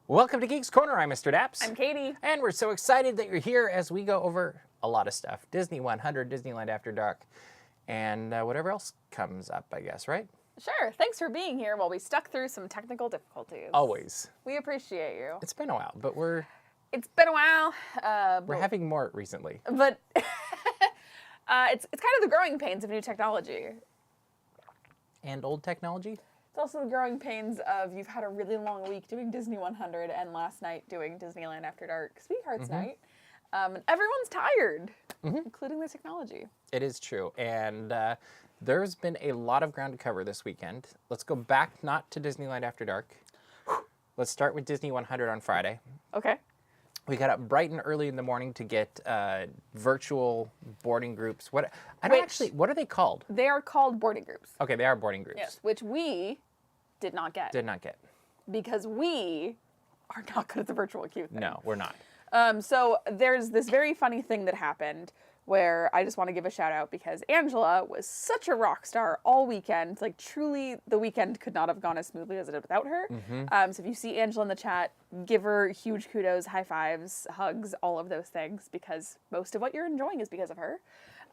Welcome to Geeks Corner. I'm Mr. Daps. I'm Katie. And we're so excited that you're here as we go over a lot of stuff. Disney100, Disneyland After Dark, and whatever else comes up, I guess, right? Sure. Thanks for being here while we stuck through some technical difficulties. Always. We appreciate you. It's been a while, but It's been a while. we're having more recently. But it's kind of the growing pains of new technology. And old technology? It's also the growing pains of you've had a really long week doing Disney100 and last night doing Disneyland After Dark, Sweethearts Night. And everyone's tired, including the technology. It is true. And there's been a lot of ground to cover this weekend. Let's go back not to Disneyland After Dark. Let's start with Disney100 on Friday. Okay. We got up bright and early in the morning to get virtual boarding groups. What are they called? They are called boarding groups. Okay, they are boarding groups. Yes, which we did not get. Did not get. Because we are not good at the virtual queue thing. No, we're not. So there's this very funny thing that happened where I just want to give a shout out because Angela was such a rock star all weekend. Like truly the weekend could not have gone as smoothly as it did without her. So if you see Angela in the chat, give her huge kudos, high fives, hugs, all of those things because most of what you're enjoying is because of her.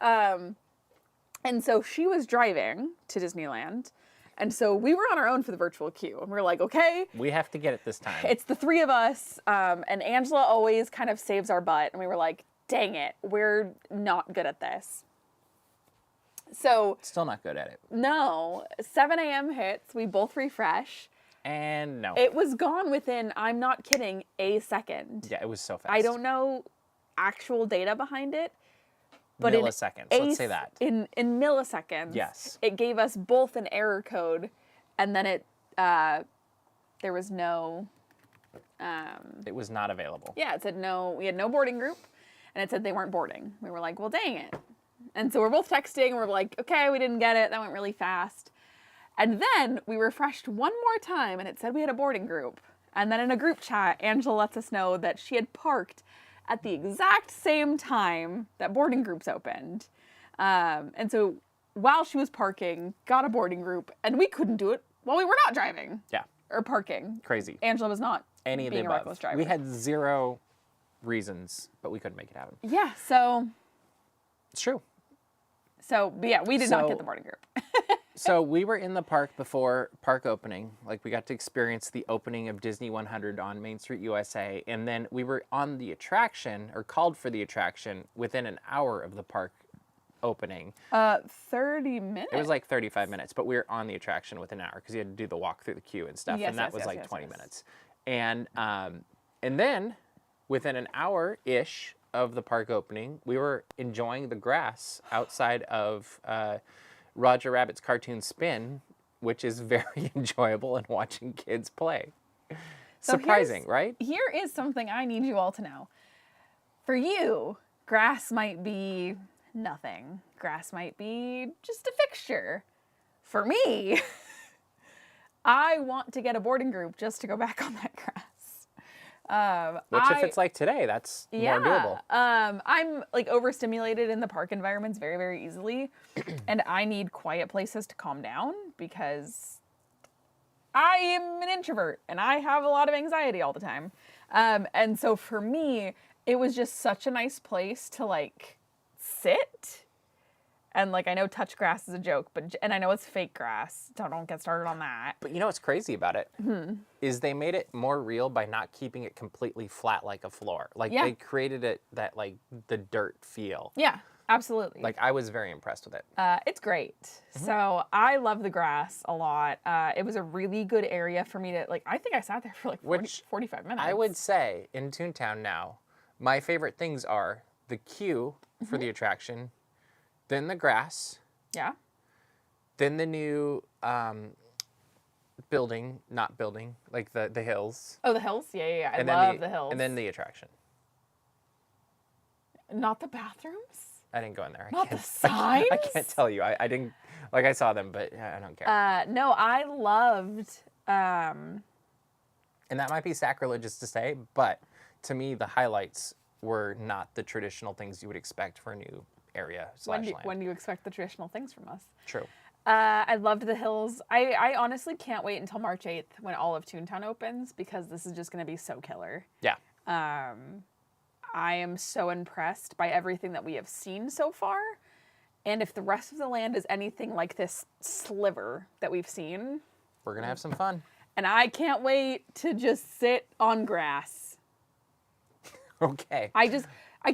And so she was driving to Disneyland. And so we were on our own for the virtual queue. And we were like, okay. We have to get it this time. It's the three of us. And Angela always kind of saves our butt. And we were like, dang it, we're not good at this. So. Still not good at it. No. 7 a.m. hits. We both refresh. And no. It was gone within, I'm not kidding, a second. Yeah, it was so fast. I don't know actual data behind it. But milliseconds, let's say that. In milliseconds, yes. It gave us both an error code, and then there was no... it was not available. Yeah, it said no, we had no boarding group, and it said they weren't boarding. We were like, well, dang it. And so we're both texting, and we're like, okay, we didn't get it, that went really fast. And then we refreshed one more time, and it said we had a boarding group. And then in a group chat, Angela lets us know that she had parked at the exact same time that boarding groups opened. And so while she was parking, got a boarding group, and we couldn't do it while we were not driving. Yeah. Or parking. Crazy. Angela was not any of the being a reckless above. driver. We had zero reasons, but we couldn't make it happen. Yeah, so... It's true. So, but yeah, we did not get the boarding group. So we were in the park before park opening. Like we got to experience the opening of Disney100 on Main Street, USA. And then we were on the attraction, or called for the attraction, within an hour of the park opening. 30 minutes? It was like 35 minutes, but we were on the attraction within an hour because you had to do the walk through the queue and stuff. Yes, and that was like 20 minutes. And then within an hour-ish of the park opening, we were enjoying the grass outside of Roger Rabbit's Cartoon Spin, which is very enjoyable, and watching kids play. So surprising, right? Here is something I need you all to know. For you, grass might be nothing. Grass might be just a fixture. For me, I want to get a boarding group just to go back on that grass. Which if it's like today, that's more doable. I'm like overstimulated in the park environments very, very easily. And I need quiet places to calm down because I am an introvert and I have a lot of anxiety all the time. And so for me, it was just such a nice place to like sit. And like, I know touch grass is a joke, and I know it's fake grass, so don't get started on that. But you know what's crazy about it? Is they made it more real by not keeping it completely flat like a floor. Like they created it that like the dirt feel. Yeah, absolutely. Like I was very impressed with it. It's great. So I love the grass a lot. It was a really good area for me to like, I think I sat there for like 45 minutes. I would say in Toontown now, my favorite things are the queue for the attraction, then the grass. Yeah. Then the new building, like the hills. Oh, the hills? Yeah. I love the hills. And then the attraction. Not the bathrooms? I didn't go in there. Not the signs? I can't tell you. I didn't, like I saw them, but I don't care. No, I loved... And that might be sacrilegious to say, but to me, the highlights were not the traditional things you would expect for a new area / land. When do you expect the traditional things from us? True. I loved the hills. I honestly can't wait until March 8th when all of Toontown opens because this is just going to be so killer. Yeah. I am so impressed by everything that we have seen so far. And if the rest of the land is anything like this sliver that we've seen, We're going to have some fun. and I can't wait to just sit on grass. Okay. I don't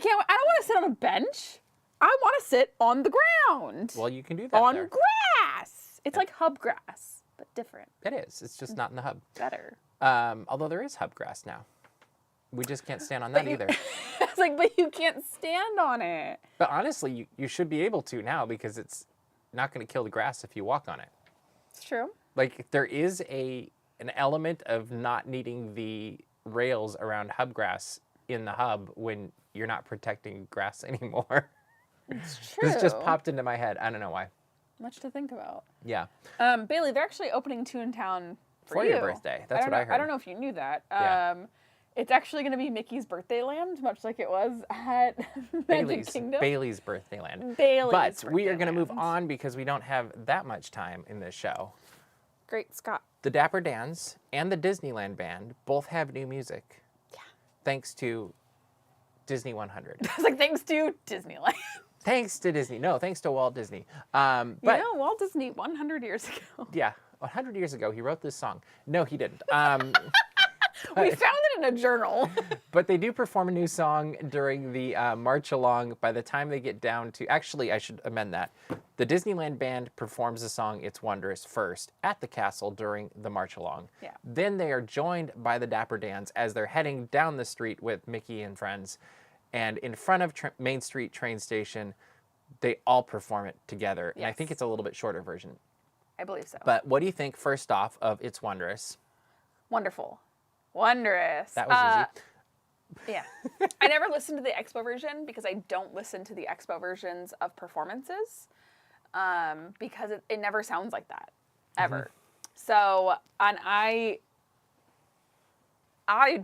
want to sit on a bench. I want to sit on the ground. Well, you can do that on there. grass. It's like hub grass, but different. It is. It's just not in the hub. Better. Although there is hub grass now. We just can't stand on that either. It's like, but you can't stand on it. But honestly, you should be able to now because it's not going to kill the grass if you walk on it. It's true. Like, there is an element of not needing the rails around hub grass in the hub when you're not protecting grass anymore. It's true. This just popped into my head. I don't know why. Much to think about. Yeah. Bailey, they're actually opening Toontown for your you. birthday. That's what I heard. I don't know if you knew that. Yeah. It's actually going to be Mickey's birthday land, much like it was at Magic Kingdom. Bailey's birthday land. Bailey's But we are going to birthday move land. on because we don't have that much time in this show. Great Scott. The Dapper Dans and the Disneyland Band both have new music. Yeah. Thanks to Disney100. I was like, thanks to Disneyland. Thanks to Disney. No, thanks to Walt Disney. But you know, Walt Disney 100 years ago. Yeah, 100 years ago, he wrote this song. No, he didn't. We found it in a journal. But they do perform a new song during the march along. By the time they get down to... Actually, I should amend that. The Disneyland Band performs the song It's Wondrous first at the castle during the march along. Yeah. Then they are joined by the Dapper Dans as they're heading down the street with Mickey and friends. And in front of Main Street train station, they all perform it together. And I think it's a little bit shorter version. I believe so. But what do you think, first off, of It's Wondrous? Wonderful. Wondrous. That was easy. Yeah. I never listened to the Expo version because I don't listen to the Expo versions of performances because it never sounds like that, ever. So, and I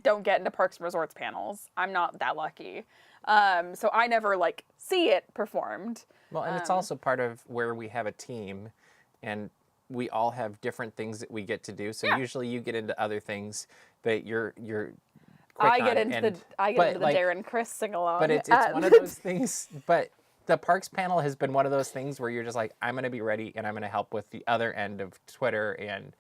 don't get into Parks and Resorts panels. I'm not that lucky. So I never, see it performed. Well, and it's also part of where we have a team, and we all have different things that we get to do. So usually you get into other things that you're quick I on. get into the Darren Chris sing-along. But it's one of those things, but the Parks panel has been one of those things where you're just like, I'm going to be ready and I'm going to help with the other end of Twitter. And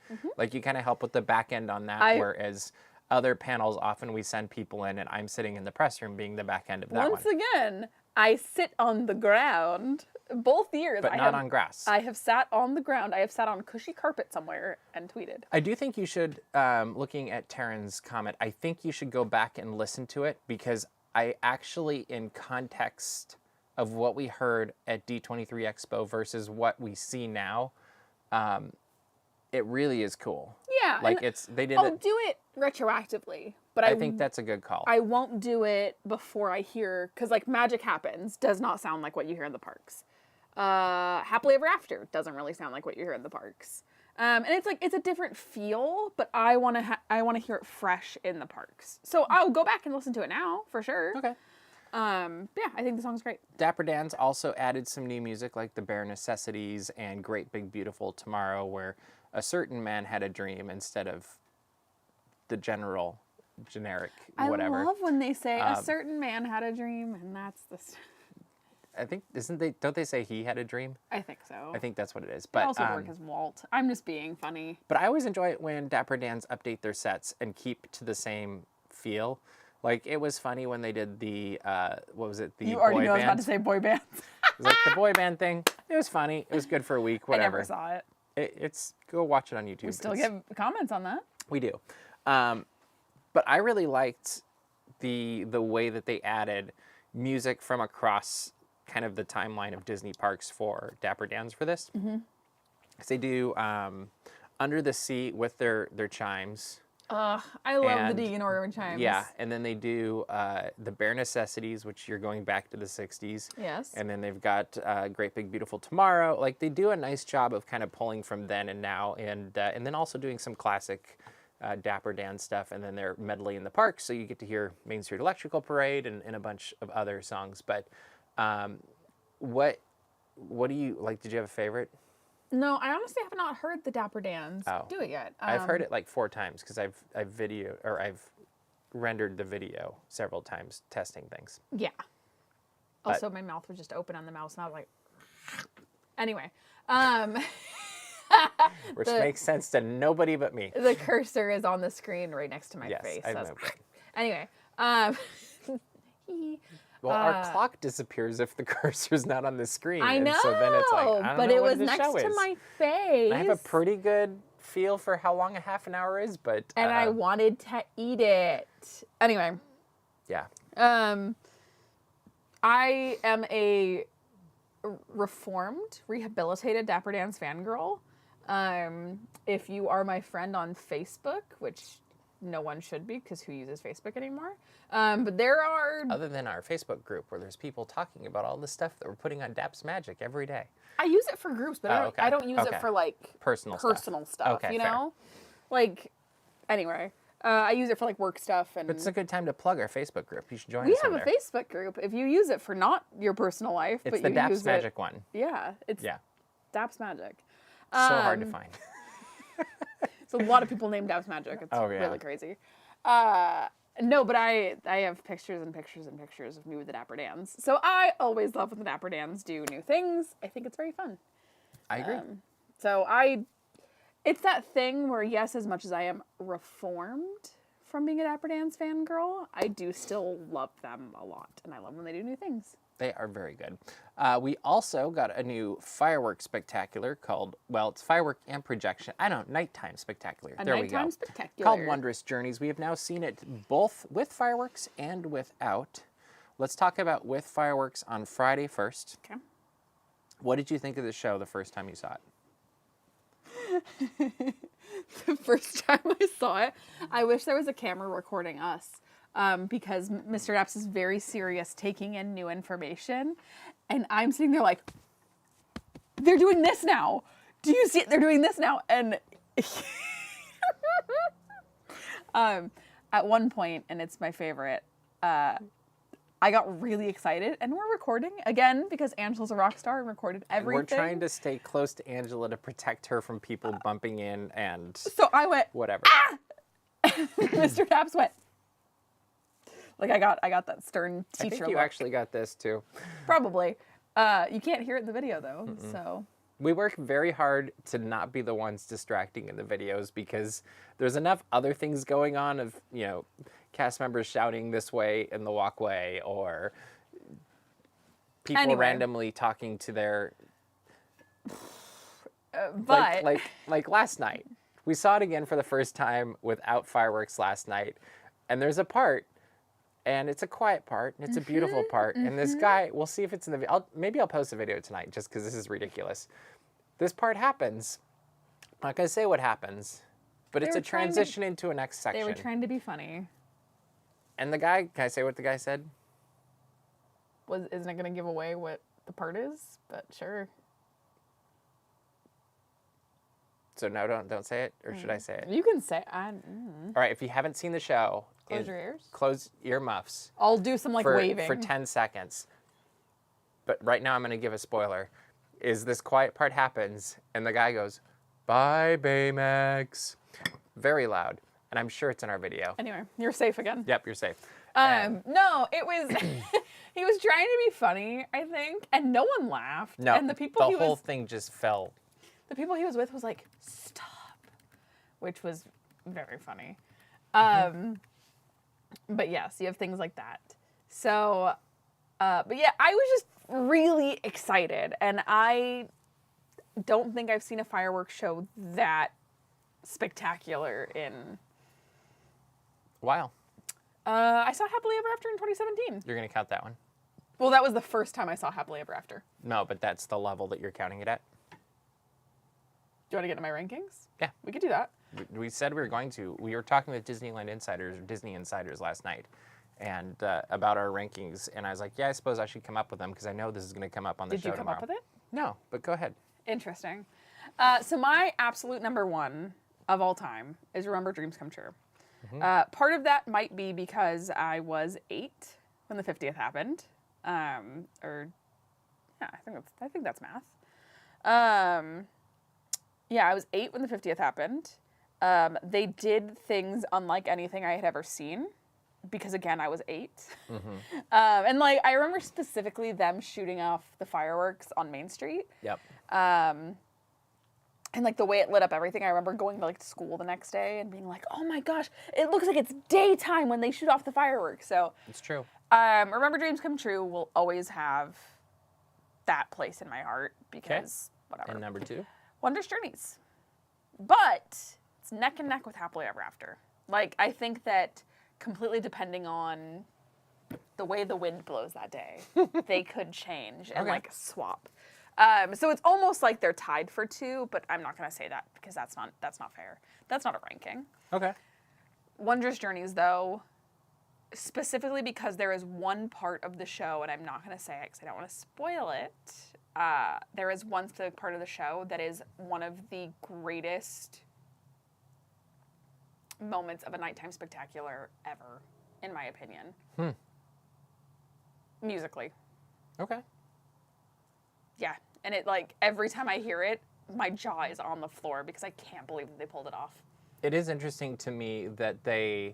you kind of help with the back end on that, whereas other panels, often we send people in and I'm sitting in the press room being the back end of that Once again, I sit on the ground both years. But not on grass. I have sat on the ground. I have sat on cushy carpet somewhere and tweeted. I do think you should, looking at Taryn's comment, I think you should go back and listen to it because I actually, in context of what we heard at D23 Expo versus what we see now, it really is cool. Yeah. I'll do it retroactively, but I think that's a good call. I won't do it before I hear, because Magic Happens does not sound like what you hear in the parks. Happily Ever After doesn't really sound like what you hear in the parks. And it's a different feel, but I want to hear it fresh in the parks. So I'll go back and listen to it now for sure. Okay. Yeah, I think the song's great. Dapper Dans also added some new music like The Bare Necessities and Great Big Beautiful Tomorrow, where a certain man had a dream instead of the generic whatever. I love when they say a certain man had a dream, and that's the... I think, don't they say he had a dream? I think so. I think that's what it is. But But also work as Walt. I'm just being funny. But I always enjoy it when Dapper Dans update their sets and keep to the same feel. It was funny when they did the, what was it, the You boy already knew I was band. about to say boy bands. It was the boy band thing. It was funny. It was good for a week, whatever. I never saw it. It's go watch it on YouTube. We still get comments on that. We do. But I really liked the way that they added music from across kind of the timeline of Disney parks for Dapper Dans for this. Because they do Under the Sea with their chimes. I love the Deegan Organ chimes. Yeah, and then they do the Bare Necessities, which you're going back to the 60s. Yes. And then they've got Great Big Beautiful Tomorrow. They do a nice job of kind of pulling from then and now, and then also doing some classic Dapper Dan stuff, and then they're medley in the park, so you get to hear Main Street Electrical Parade and a bunch of other songs. But what do you like? Did you have a favorite? No, I honestly have not heard the Dapper Dans do it yet. I've heard it like 4 times because I've rendered the video several times testing things. Yeah. Also, my mouth was just open on the mouse, and I was like, anyway. Which makes sense to nobody but me. The cursor is on the screen right next to my face. Yes, I moved it. Anyway. Well, our clock disappears if the cursor's not on the screen. I know, and so then it's like, I don't but know it what was the next show to is. my face. I have a pretty good feel for how long a half an hour is, but... And I wanted to eat it. Anyway. Yeah. I am a reformed, rehabilitated Dapper Dans fangirl. If you are my friend on Facebook, which no one should be because who uses Facebook anymore? But there are... Other than our Facebook group where there's people talking about all the stuff that we're putting on Daps Magic every day. I use it for groups, but I don't use it for like personal stuff, okay, you fair. know? Like, anyway, I use it for like work stuff. And But it's a good time to plug our Facebook group. You should join we us have in a there. Facebook group. If you use it for not your personal life, It's but the you Daps use Magic one. Yeah, it's Daps Magic. So hard to find. So a lot of people named Daps Magic. It's really crazy. No, but I have pictures and pictures and pictures of me with the Dapper Dans. So I always love when the Dapper Dans do new things. I think it's very fun. I agree. It's that thing where, yes, as much as I am reformed from being a Dapper Dans fangirl, I do still love them a lot. And I love when they do new things. They are very good. We also got a new fireworks spectacular called, well, it's firework and projection. I don't know, nighttime spectacular. There we go. Nighttime spectacular. Called Wondrous Journeys. We have now seen it both with fireworks and without. Let's talk about with fireworks on Friday first. Okay. What did you think of the show the first time you saw it? The first time I saw it, I wish there was a camera recording us. Because Mr. Daps is very serious taking in new information. And I'm sitting there like, they're doing this now. Do you see it? They're doing this now. And at one point, and it's my favorite, I got really excited. And we're recording, again, because Angela's a rock star and recorded everything. And we're trying to stay close to Angela to protect her from people bumping in and so I went, whatever. Ah! Mr. Daps went, like I got that stern teacher I think you look. actually got this too. Probably. You can't hear it in the video though, so. We work very hard to not be the ones distracting in the videos because there's enough other things going on of, you know, cast members shouting this way in the walkway or people randomly talking to their... but... Like last night. We saw it again for the first time without fireworks last night. And there's a part, and it's a quiet part, and it's a beautiful part. And this guy, we'll see if it's in the video. Maybe I'll post a video tonight just because this is ridiculous. This part happens. I'm not going to say what happens, but it's a transition into a next section. They were trying to be funny. And the guy, can I say what the guy said? Isn't it going to give away what the part is? But sure. So no, don't say it, or should I say it? You can say it. All right, if you haven't seen the show, Close your ears. Close earmuffs. I'll do some like waving. For 10 seconds. But right now I'm going to give a spoiler. Is this quiet part happens, and the guy goes, "Bye, Baymax." Very loud. And I'm sure it's in our video. Anyway, you're safe again. Yep, you're safe. No, it was, he was trying to be funny, I think, and no one laughed. No, and the whole thing just fell. The people he was with was like, "Stop," which was very funny. But yes, you have things like that. So, but yeah, I was just really excited, and I don't think I've seen a fireworks show that spectacular in... Wow. I saw Happily Ever After in 2017. You're going to count that one? Well, that was the first time I saw Happily Ever After. No, but that's the level that you're counting it at? Do you want to get into my rankings? Yeah. We could do that. We said we were going to. We were talking with Disneyland insiders, or Disney insiders last night, and about our rankings. And I was like, yeah, I suppose I should come up with them because I know this is going to come up on the show tomorrow. Did you come up with it? No, but go ahead. Interesting. So my absolute number one of all time is Remember Dreams Come True. Part of that might be because I was 8 when the 50th happened. Or, yeah, I think that's math. Yeah, I was 8 when the 50th happened. They did things unlike anything I had ever seen because, again, I was 8. And, like, I remember specifically them shooting off the fireworks on Main Street. Yep. And, like, the way it lit up everything, I remember going to, like, school the next day and being like, oh, my gosh, it looks like it's daytime when they shoot off the fireworks. So It's true. Remember Dreams Come True will always have that place in my heart because whatever. And number 2? Wondrous Journeys. But it's neck and neck with Happily Ever After. Like, I think that completely depending on the way the wind blows that day, they could change and, like, swap. So it's almost like they're tied for 2, but I'm not going to say that because that's not fair. That's not a ranking. Okay. Wondrous Journeys, though, specifically because there is one part of the show, and I'm not going to say it because I don't want to spoil it. There is one specific part of the show that is one of the greatest moments of a nighttime spectacular ever, in my opinion. Musically. Okay. Yeah. And it, like, every time I hear it, my jaw is on the floor because I can't believe that they pulled it off. It is interesting to me that they've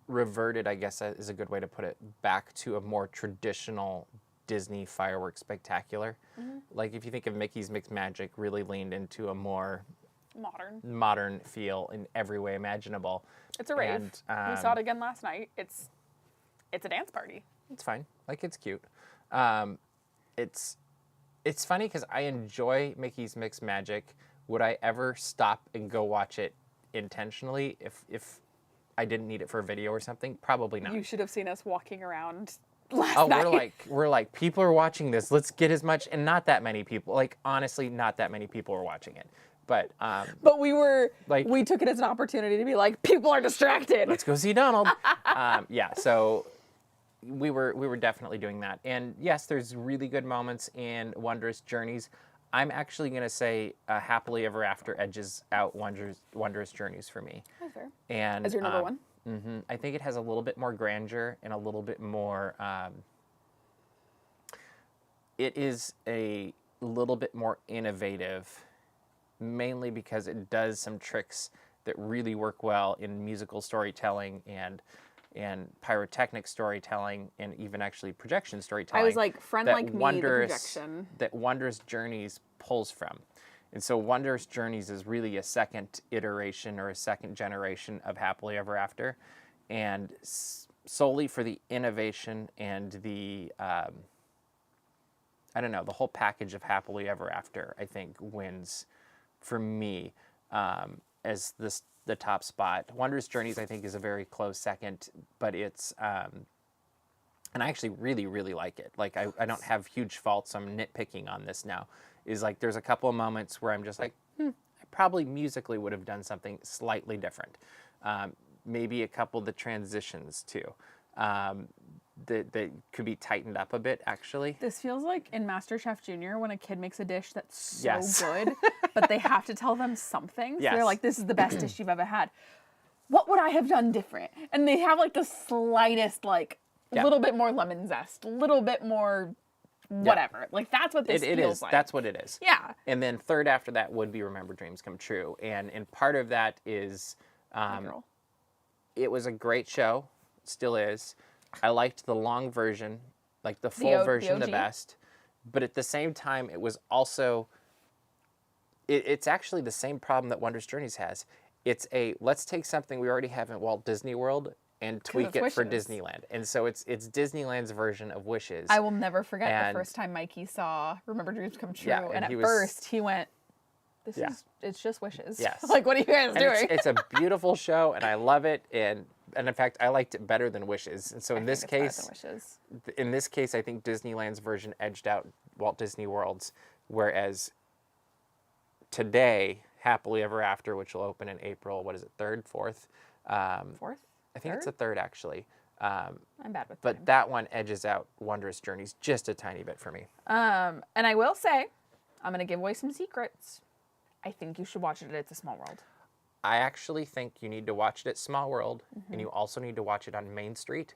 reverted, I guess is a good way to put it, back to a more traditional Disney fireworks spectacular. Like, if you think of Mickey's Mixed Magic, really leaned into a more modern feel in every way imaginable. It's a rave. We saw it again last night. It's a dance party. It's fine. Like, it's cute. It's funny because I enjoy Mickey's Mixed Magic. Would I ever stop and go watch it intentionally if I didn't need it for a video or something? Probably not. You should have seen us walking around last night. We're like, people are watching this. Let's get as much, and not that many people. Like, honestly, not that many people were watching it. But we took it as an opportunity to be like, people are distracted. Let's go see Donald. Yeah, so we were definitely doing that. And yes, there's really good moments in Wondrous Journeys. I'm actually going to say Happily Ever After edges out Wondrous Journeys for me. That's fair. And as your number one? I think it has a little bit more grandeur and a little bit more... it is a little bit more innovative, mainly because it does some tricks that really work well in musical storytelling and pyrotechnic storytelling and even actually projection storytelling. I was like, friend like me, the projection. That Wondrous Journeys pulls from. And so Wondrous Journeys is really a second iteration or a second generation of Happily Ever After. And solely for the innovation and the, I don't know, the whole package of Happily Ever After, I think, wins for me as the top spot. Wondrous Journeys, I think, is a very close second, but it's, and I actually really, really like it. Like, I don't have huge faults. I'm nitpicking on this now. Is like, there's a couple of moments where I'm just like, I probably musically would have done something slightly different. Maybe a couple of the transitions too. That could be tightened up a bit, actually. This feels like in MasterChef Junior when a kid makes a dish that's so good, but they have to tell them something. So they're like, this is the best dish you've ever had. What would I have done different? And they have like the slightest, like, little bit more lemon zest, a little bit more whatever. Like, that's what this feels like. That's what it is. Yeah. And then third after that would be Remember Dreams Come True. And part of that is it was a great show. Still is. I liked the long version, like the full version the best. But at the same time, it was also, it's actually the same problem that Wondrous Journeys has. It's let's take something we already have in Walt Disney World and tweak it for Disneyland. And so it's Disneyland's version of Wishes. I will never forget the first time Mikey saw Remember Dreams Come True. Yeah, and at first he went, it's just Wishes. Yes. Like, what are you guys doing? It's a beautiful show, and I love it. And in fact, I liked it better than Wishes. And so in this case, I think Disneyland's version edged out Walt Disney World's, whereas today, Happily Ever After, which will open in April, what is it, 3rd, 4th? 4th? I think it's a 3rd, actually. I'm bad with But time. that one edges out Wondrous Journeys just a tiny bit for me. And I will say, I'm going to give away some secrets. I think you should watch it at It's a Small World. I actually think you need to watch it at Small World, and you also need to watch it on Main Street.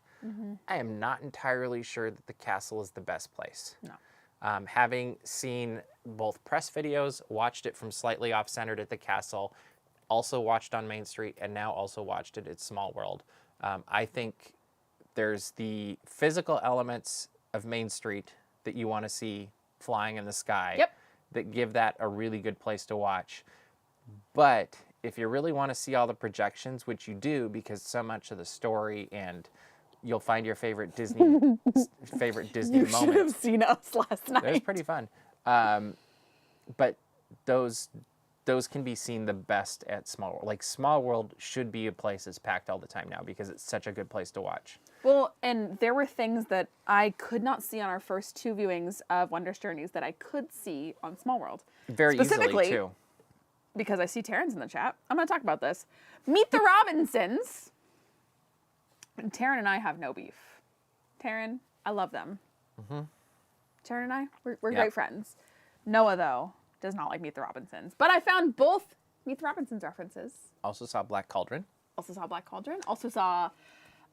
I am not entirely sure that the castle is the best place. No. Having seen both press videos, watched it from slightly off-centered at the castle, also watched on Main Street, and now also watched it at Small World, I think there's the physical elements of Main Street that you want to see flying in the sky that give that a really good place to watch. But if you really want to see all the projections, which you do because so much of the story and you'll find your favorite Disney You moment. should have seen us last night. It was pretty fun. But those can be seen the best at Small World. Like, Small World should be a place that's packed all the time now because it's such a good place to watch. Well, and there were things that I could not see on our first 2 viewings of Wondrous Journeys that I could see on Small World. Very easily, too. Because I see Taryn's in the chat. I'm going to talk about this. Meet the Robinsons. And Taryn and I have no beef. Taryn, I love them. Taryn and I, we're great friends. Noah, though, does not like Meet the Robinsons. But I found both Meet the Robinsons references. Also saw Black Cauldron. Also saw Black Cauldron. Also saw,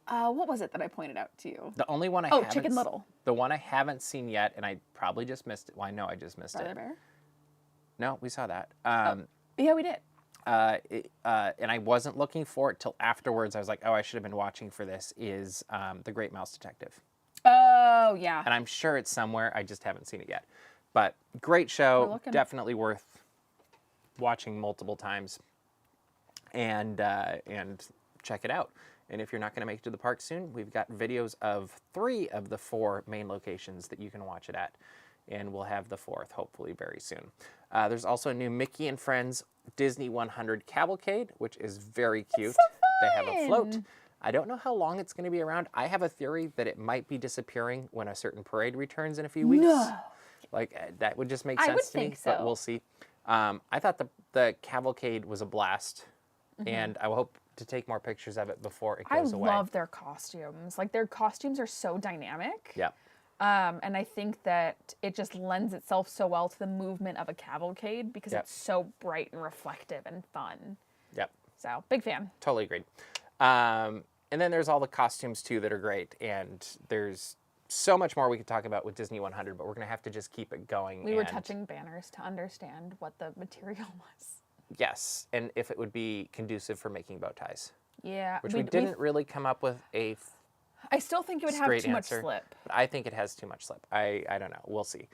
what was it that I pointed out to you? The only one I haven't... Chicken Little. The one I haven't seen yet, and I probably just missed it. Well, I know I just missed Brother it. Bear? No, we saw that. Yeah, we did. And I wasn't looking for it till afterwards. I was like, oh, I should have been watching for this, is The Great Mouse Detective. Oh, yeah. And I'm sure it's somewhere. I just haven't seen it yet. But great show. Definitely worth watching multiple times. And check it out. And if you're not going to make it to the park soon, we've got videos of 3 of the 4 main locations that you can watch it at. And we'll have the 4th hopefully very soon. There's also a new Mickey and Friends Disney 100 Cavalcade, which is very cute. So they have a float. I don't know how long it's going to be around. I have a theory that it might be disappearing when a certain parade returns in a few weeks. No. Like, that would just make sense to me, but we'll see. I thought the Cavalcade was a blast, and I hope to take more pictures of it before it goes away. I love their costumes. Like, their costumes are so dynamic. Yeah. And I think that it just lends itself so well to the movement of a cavalcade because it's so bright and reflective and fun. Yep. So, big fan. Totally agreed. And then there's all the costumes, too, that are great. And there's so much more we could talk about with Disney 100, but we're going to have to just keep it going. We were touching banners to understand what the material was. Yes, and if it would be conducive for making bow ties. Yeah. Which we didn't really come up with a I still think it would have too much slip. But I think it has too much slip. I don't know. We'll see.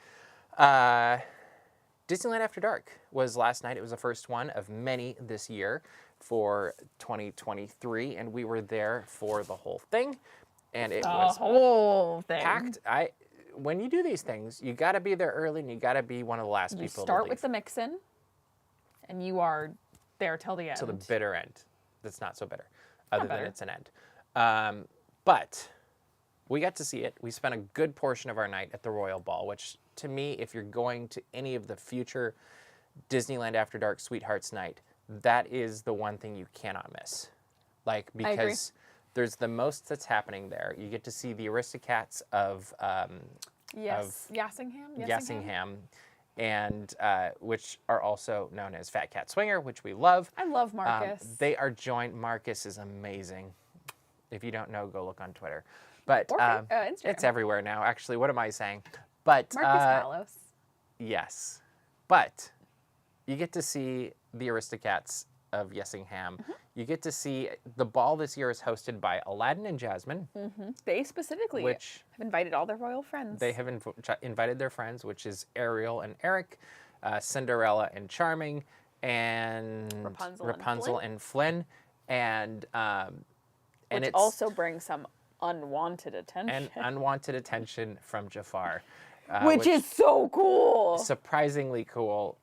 Disneyland After Dark was last night. It was the first one of many this year for 2023, and we were there for the whole thing. And it was whole thing packed. When you do these things, you got to be there early, and you got to be one of the last people to leave. You start with the mix-in, and you are there till the end. Till the bitter end. That's not so bitter, other than it's an end. But we got to see it. We spent a good portion of our night at the Royal Ball, which to me, if you're going to any of the future Disneyland After Dark Sweethearts Night, that is the one thing you cannot miss. Like, because there's the most that's happening there. You get to see the Aristocats of Yassingham, and which are also known as Fat Cat Swinger, which we love. I love Marcus. They are joined. Marcus is amazing. If you don't know, go look on Twitter. But Instagram. It's everywhere now. Actually, what am I saying? But Marcus Palos. Yes. But you get to see the Aristocats of Yessingham. You get to see the ball this year is hosted by Aladdin and Jasmine. They specifically have invited all their royal friends. They have invited their friends, which is Ariel and Eric, Cinderella and Charming, and Rapunzel and Flynn. And which also brings some unwanted attention. And unwanted attention from Jafar. Which is so cool. Surprisingly cool.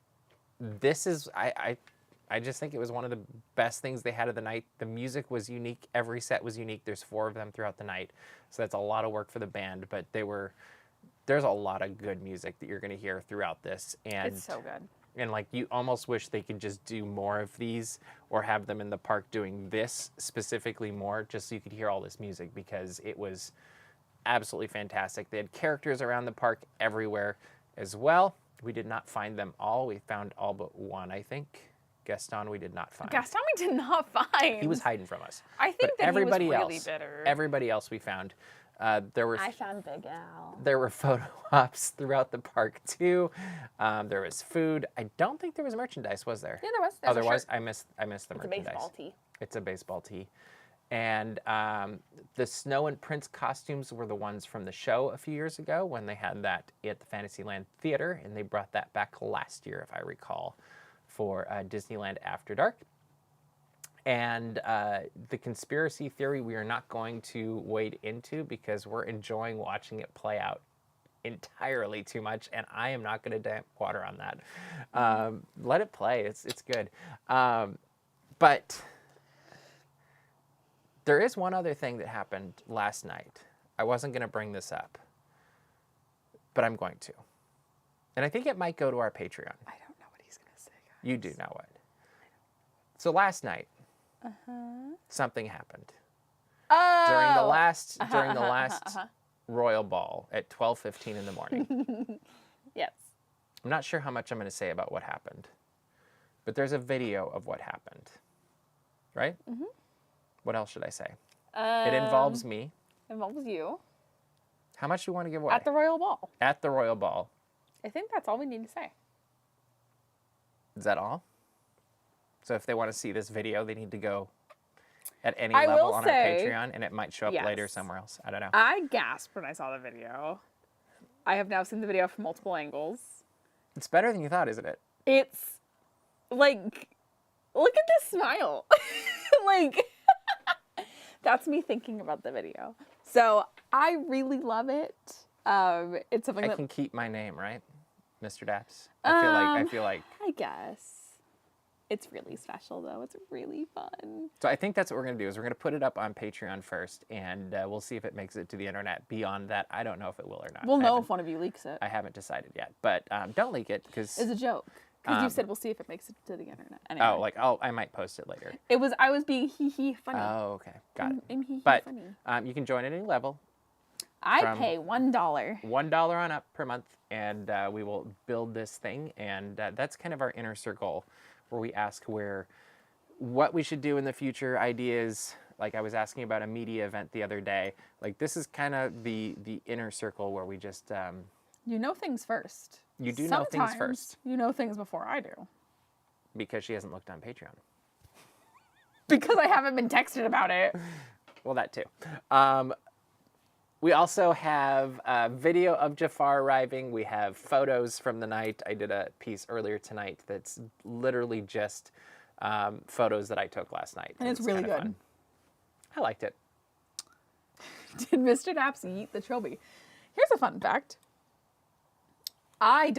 This is, I just think it was one of the best things they had of the night. The music was unique. Every set was unique. There's 4 of them throughout the night. So that's a lot of work for the band, but there's a lot of good music that you're going to hear throughout this. And it's so good. And like, you almost wish they could just do more of these or have them in the park doing this specifically more, just so you could hear all this music, because it was absolutely fantastic. They had characters around the park everywhere as well. We did not find them all. We found all but one, I think. Gaston we did not find. Gaston we did not find. He was hiding from us. I think that everybody he was really else, bitter. Everybody else we found. There were I found Big Al. There were photo ops throughout the park too. There was food. I don't think there was merchandise, was there? Yeah, there was. Oh, There's there a was. shirt. I missed the It's a merchandise. baseball tee. It's a baseball tee. And the Snow and Prince costumes were the ones from the show a few years ago when they had that at the Fantasyland Theater, and they brought that back last year, if I recall, for Disneyland After Dark. And the conspiracy theory we are not going to wade into because we're enjoying watching it play out entirely too much, and I am not going to damp water on that. Let it play. It's good. But there is one other thing that happened last night. I wasn't going to bring this up, but I'm going to. And I think it might go to our Patreon. I don't know what he's going to say, guys. You do know it. So last night, something happened. Oh! During the last Royal Ball at 12:15 in the morning. Yes. I'm not sure how much I'm going to say about what happened, but there's a video of what happened, right? Mm-hmm. What else should I say? It involves me. Involves you. How much do you want to give away? At the Royal Ball. At the Royal Ball. I think that's all we need to say. Is that all? So if they want to see this video, they need to go at any I level will on say, our Patreon, and it might show up later yes. somewhere else. I don't know. I gasped when I saw the video. I have now seen the video from multiple angles. It's better than you thought, isn't it? It's like, look at this smile. Like, that's me thinking about the video. So I really love it. It's something I that can keep my name, right? Mr. Daps. I feel like. I guess. It's really special, though. It's really fun. So I think that's what we're going to do is we're going to put it up on Patreon first, and we'll see if it makes it to the internet. Beyond that, I don't know if it will or not. We'll know if one of you leaks it. I haven't decided yet, but don't leak it because It's a joke. Because you said we'll see if it makes it to the internet. Anyway. I might post it later. I was being hee funny. Oh, okay, got it. I'm hee But funny. you can join at any level. I pay $1. $1 on up per month, and we will build this thing, and that's kind of our inner circle, where we ask what we should do in the future, ideas. Like I was asking about a media event the other day. Like this is kind of the inner circle where we just you know things first. You do know things first. You know things before I do. Because she hasn't looked on Patreon. Because I haven't been texted about it. Well, that too. We also have a video of Jafar arriving. We have photos from the night. I did a piece earlier tonight that's literally just photos that I took last night. And it's really good. Fun. I liked it. Did Mr. Daps eat the trilby? Here's a fun fact. I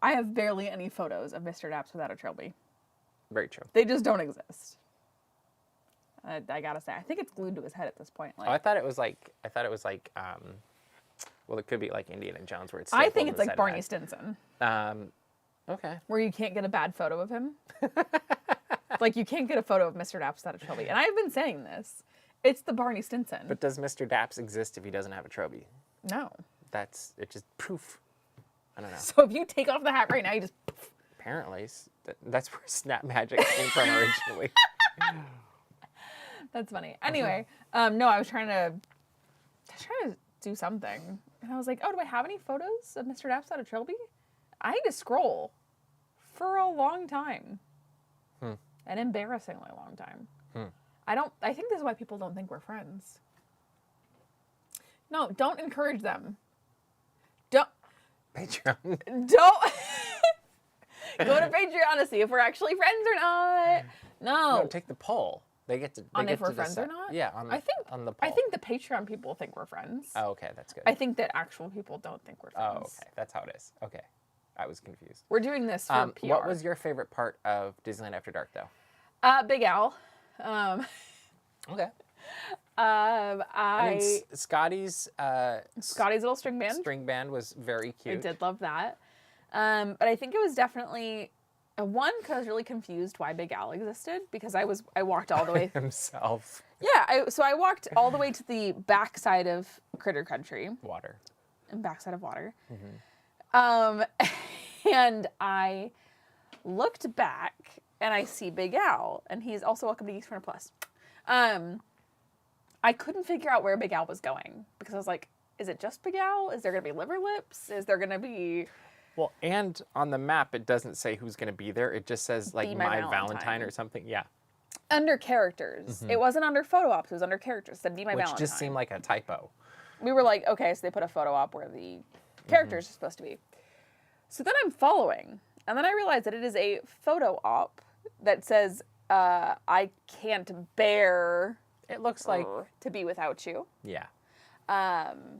have barely any photos of Mr. Daps without a trilby. Very true. They just don't exist. I gotta say, I think it's glued to his head at this point. Like, I thought it was like, well, it could be like Indiana Jones where it's. I think it's like Barney Stinson. Okay. Where you can't get a bad photo of him. Like you can't get a photo of Mr. Daps without a trilby. And I've been saying this. It's the Barney Stinson. But does Mr. Daps exist if he doesn't have a trilby? No. It's just poof. I don't know. So if you take off the hat right now, you just poof. Apparently, that's where Snap Magic came from originally. That's funny. Anyway, no, I was trying to do something. And I was like, oh, do I have any photos of Mr. Daps without a trilby? I had to scroll for a long time. An embarrassingly long time. I think this is why people don't think we're friends. No, don't encourage them. Don't. Patreon. Don't. Go to Patreon to see if we're actually friends or not. No. Take the poll. They get to on if we're friends or not? Yeah, on the poll. I think the Patreon people think we're friends. Oh, okay, that's good. I think that actual people don't think we're friends. Oh, okay, that's how it is. Okay, I was confused. We're doing this for PR. What was your favorite part of Disneyland After Dark, though? Big Al. Okay. I mean, Scotty's little string band was very cute. I did love that. But I think it was definitely one because I was really confused why Big Al existed because I walked all the way himself. Yeah, so I walked all the way to the backside of Critter Country. Water. And backside of water. Mm-hmm. And I looked back and I see Big Al, and he's also welcome to GEEKS CORNER Plus. I couldn't figure out where Big Al was going because I was like, is it just Big Al? Is there going to be liver lips? Is there going to be... Well, and on the map, it doesn't say who's going to be there. It just says, like, Be my my Valentine Valentine. or something. Yeah. Under characters. It wasn't under photo ops. It was under characters. It said, be my Which Valentine. just seemed like a typo. We were like, okay, so they put a photo op where the characters are supposed to be. So then I'm following. And then I realized that it is a photo op that says, I can't bear It looks like, to be without you. yeah.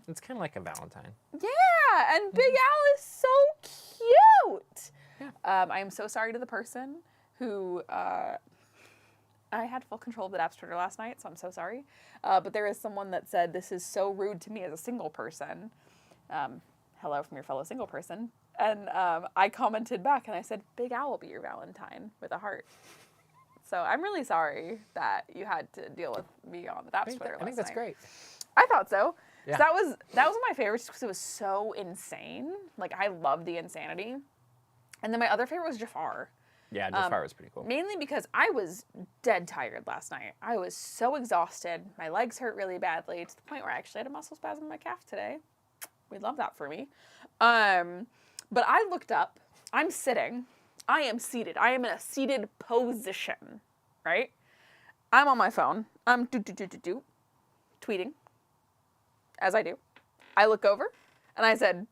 It's kind of like a Valentine. Yeah, and Big Al is so cute. Yeah. I am so sorry to the person who I had full control of the Daps Twitter last night, so I'm so sorry. But there is someone that said, this is so rude to me as a single person. Hello from your fellow single person. And I commented back and I said, Big Al will be your Valentine with a heart. So I'm really sorry that you had to deal with me on the Daps Twitter last night. I think that's great. I thought so. Yeah. So that was one of my favorites because it was so insane. Like, I loved the insanity. And then my other favorite was Jafar. Yeah, Jafar was pretty cool. Mainly because I was dead tired last night. I was so exhausted. My legs hurt really badly to the point where I actually had a muscle spasm in my calf today. We'd love that for me. But I looked up. I'm sitting. I am seated. I am in a seated position, right? I'm on my phone. I'm tweeting, as I do. I look over, and I said,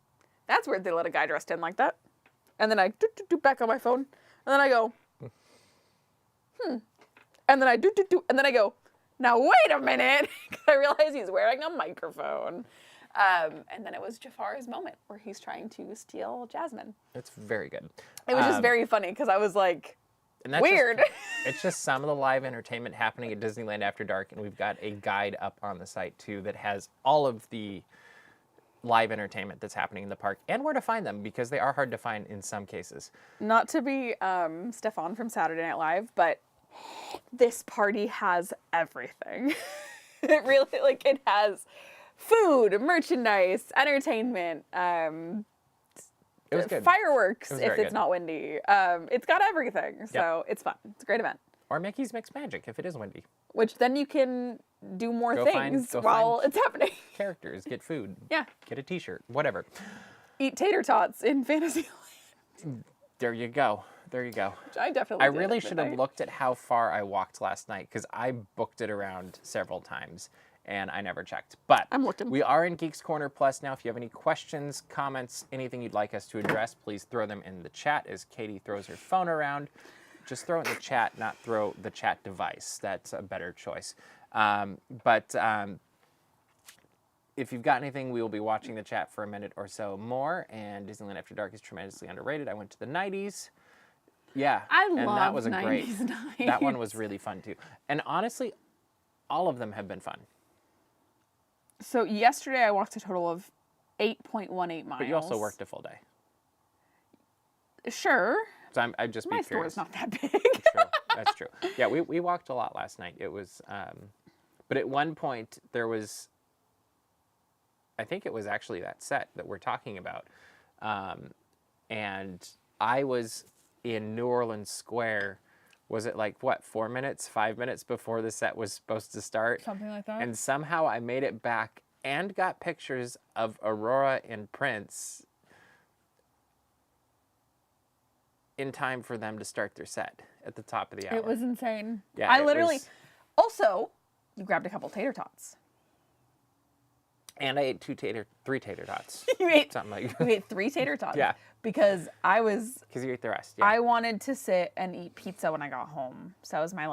that's weird they let a guy dressed in like that. And then I back on my phone, and then I go, And then I and then I go, now wait a minute, because I realize he's wearing a microphone. And then it was Jafar's moment where he's trying to steal Jasmine. It's very good. It was just very funny because I was like, And that's weird. It's just some of the live entertainment happening at Disneyland After Dark, and we've got a guide up on the site too that has all of the live entertainment that's happening in the park and where to find them because they are hard to find in some cases. Not to be Stefan from Saturday Night Live, but this party has everything. It really, like, it has food, merchandise, entertainment, It was good. fireworks It was if very it's good. not windy. It's got everything, so it's fun. It's a great event. Or Mickey's Mixed Magic if it is windy. Which then you can do more Go things find while it's happening. Characters, get food, Yeah. get a t-shirt, whatever. Eat tater tots in Fantasyland. There you go. There you go. Which I definitely I did really at should have midnight. looked at how far I walked last night because I booked it around several times and I never checked. But I'm looking. we are in Geeks Corner Plus now. If you have any questions, comments, anything you'd like us to address, please throw them in the chat as Katie throws her phone around. Just throw it in the chat, not throw the chat device. That's a better choice. If you've got anything, we will be watching the chat for a minute or so more. And Disneyland After Dark is tremendously underrated. I went to the 90s. Yeah. I and love that was a 90s great. nights. That one was really fun too. And honestly, all of them have been fun. So yesterday I walked a total of 8.18 miles. But you also worked a full day. Sure. So I'd just be My curious. store is not that big. That's true. That's true. Yeah, we walked a lot last night. It was, but at one point there was, I think it was actually that set that we're talking about, and I was in New Orleans Square. Was it like what, 4 minutes, 5 minutes before the set was supposed to start? Something like that. And somehow I made it back and got pictures of Aurora and Prince in time for them to start their set at the top of the hour. It was insane. Yeah, I it literally. was- Also, you grabbed a couple tater tots. And I ate three tater tots. You ate. Something like You ate 3 tater tots. Yeah. Because I was. because you ate the rest. Yeah. I wanted to sit and eat pizza when I got home. So that was my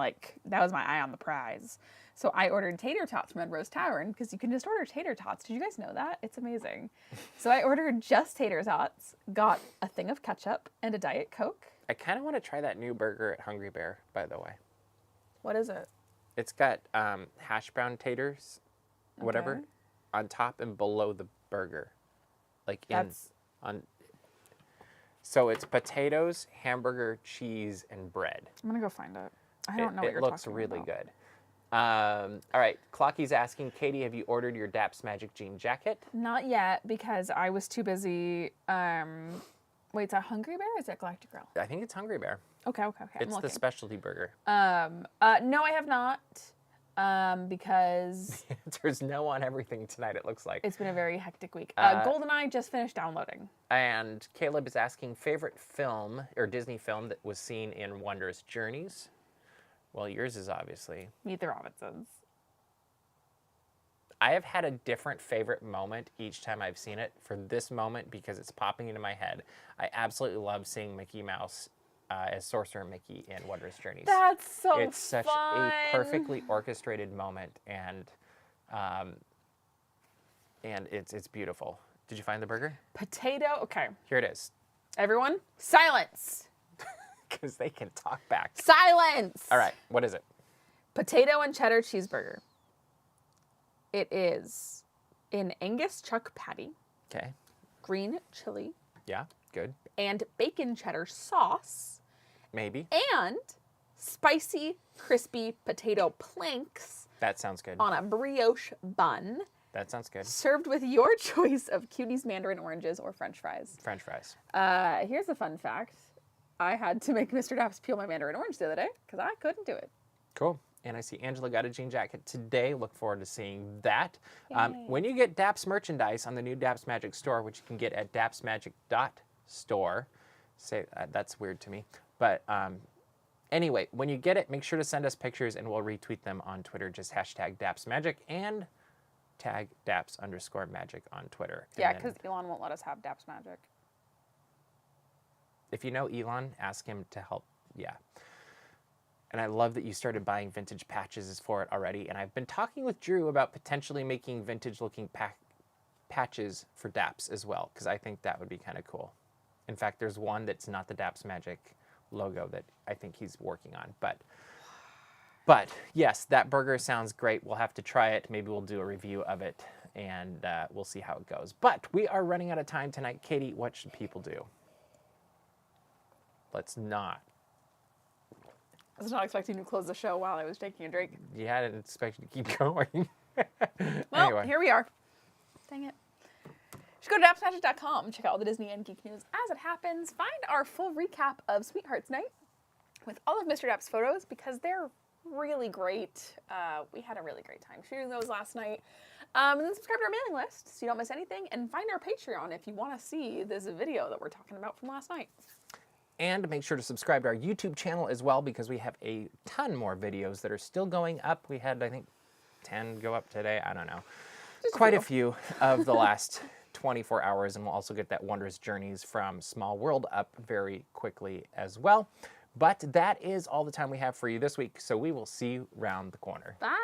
eye on the prize. So I ordered tater tots from Red Rose Tavern because you can just order tater tots. Did you guys know that? It's amazing. So I ordered just tater tots, got a thing of ketchup and a Diet Coke. I kind of want to try that new burger at Hungry Bear, by the way. What is it? It's got hash brown taters, whatever, Okay. on top and below the burger. Like That's- on. So it's potatoes, hamburger, cheese, and bread. I'm gonna go find it. I don't know what It you're looks talking really about. good. All right, Clocky's asking, Katie, have you ordered your Daps Magic Jean jacket? Not yet because I was too busy. Wait, is that Hungry Bear or is that Galactic Grill? I think it's Hungry Bear. Okay. I'm It's the looking. specialty burger. No, I have not. because There's no on everything tonight, it looks like. it's been a very hectic week. GoldenEye just finished downloading. And Caleb is asking favorite film or Disney film that was seen in Wondrous Journeys. Well, yours is obviously. Meet the Robinsons. I have had a different favorite moment each time I've seen it. For this moment, because it's popping into my head, I absolutely love seeing Mickey Mouse as Sorcerer Mickey in Wondrous Journeys. That's so fun. It's such a perfectly orchestrated moment, and it's beautiful. Did you find the burger? Potato. Okay. Here it is. Everyone, silence. Because they can talk back. Silence. All right, what is it? Potato and cheddar cheeseburger. It is an Angus chuck patty, Okay. green chili, Yeah, good. and bacon cheddar sauce, Maybe. and spicy, crispy potato planks That sounds good. on a brioche bun, That sounds good. served with your choice of Cuties mandarin oranges or French fries. French fries. Here's a fun fact. I had to make Mr. Daps peel my mandarin orange the other day because I couldn't do it. Cool. And I see Angela got a jean jacket today. Look forward to seeing that. Yay. When you get Daps merchandise on the new Daps Magic store, which you can get at dapsmagic.store, that's weird to me. But anyway, when you get it, make sure to send us pictures and we'll retweet them on Twitter. Just hashtag DapsMagic and tag Daps_magic on Twitter. And Yeah, then because Elon won't let us have Daps Magic. if you know Elon, ask him to help. Yeah. And I love that you started buying vintage patches for it already. And I've been talking with Drew about potentially making vintage-looking patches for Daps as well, because I think that would be kind of cool. In fact, there's one that's not the Daps Magic logo that I think he's working on. But yes, that burger sounds great. We'll have to try it. Maybe we'll do a review of it, and we'll see how it goes. But we are running out of time tonight. Katie, what should people do? Let's not. I was not expecting to close the show while I was taking a drink. Yeah, I didn't expect you to keep going. Well, Anyway. here we are. Dang it. You should go to dapsmagic.com, check out all the Disney and Geek news as it happens. Find our full recap of Sweethearts Night with all of Mr. Daps' photos because they're really great. We had a really great time shooting those last night. And then subscribe to our mailing list so you don't miss anything. And find our Patreon if you want to see this video that we're talking about from last night. And make sure to subscribe to our YouTube channel as well, because we have a ton more videos that are still going up. We had, I think, 10 go up today. I don't know. Just Quite a few of the last 24 hours. And we'll also get that Wondrous Journeys from Small World up very quickly as well. But that is all the time we have for you this week. So we will see you round the corner. Bye.